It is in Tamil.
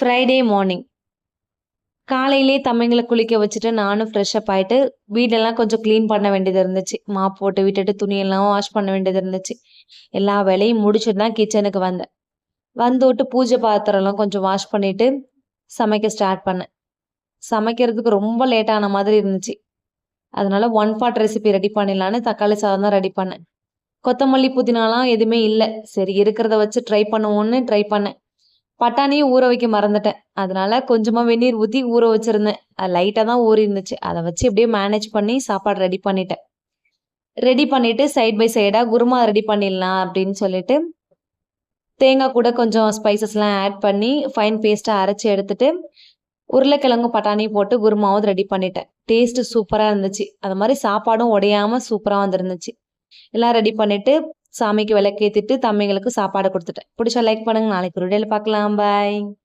ஃப்ரைடே மார்னிங் காலையிலேயே தம்பிங்கள குளிக்க வச்சுட்டு நானும் ஃப்ரெஷ் அப் ஆயிட்டு வீடெல்லாம் கொஞ்சம் க்ளீன் பண்ண வேண்டியது இருந்துச்சு. மாப் போட்டு விட்டுட்டு துணியெல்லாம் வாஷ் பண்ண வேண்டியது இருந்துச்சு. எல்லா வேலையும் முடிச்சுட்டு தான் கிச்சனுக்கு வந்தேன். வந்துட்டு பூஜை பாத்திரம்லாம் கொஞ்சம் வாஷ் பண்ணிட்டு சமைக்க ஸ்டார்ட் பண்ணேன். சமைக்கிறதுக்கு ரொம்ப லேட் ஆன மாதிரி இருந்துச்சு. அதனால ஒன் பாட் ரெசிபி ரெடி பண்ணிடலான்னு தக்காளி சாதம் தான் ரெடி பண்ணேன். கொத்தமல்லி, புதினாலாம் எதுவுமே இல்ல. சரி இருக்கிறத வச்சு ட்ரை பண்ணுவோம்னு ட்ரை பண்ணேன். பட்டாணியும் ஊற வைக்க மறந்துட்டேன். அதனால கொஞ்சமா வெந்நீர் ஊத்தி ஊற வச்சிருந்தேன். அது லைட்டா தான் ஊறி இருந்துச்சு. அத வச்சு எப்படியோ மேனேஜ் பண்ணி சாப்பாடு ரெடி பண்ணிட்டேன். ரெடி பண்ணிட்டு சைட் பை சைடா குருமா ரெடி பண்ணிடலாம் அப்படின்னு சொல்லிட்டு, தேங்காய் கூட கொஞ்சம் ஸ்பைசஸ்லாம் ஆட் பண்ணி ஃபைன் பேஸ்ட்டா அரைச்சு எடுத்துட்டு, உருளைக்கிழங்கும் பட்டாணியும் போட்டு குருமாவும் ரெடி பண்ணிட்டேன். டேஸ்ட் சூப்பரா இருந்துச்சு. அது மாரி சாப்பாடும் உடையாம சூப்பரா வந்திருந்துச்சு. எல்லாம் ரெடி பண்ணிட்டு, சாமிக்கு விளக்கேத்திட்டு, தம்பிங்களுக்கு சாப்பாடு குடுத்துட்டேன். புடிச்சா லைக் பண்ணுங்க. நாளைக்கு ஒரு வீடியோல பார்க்கலாம். பாய்.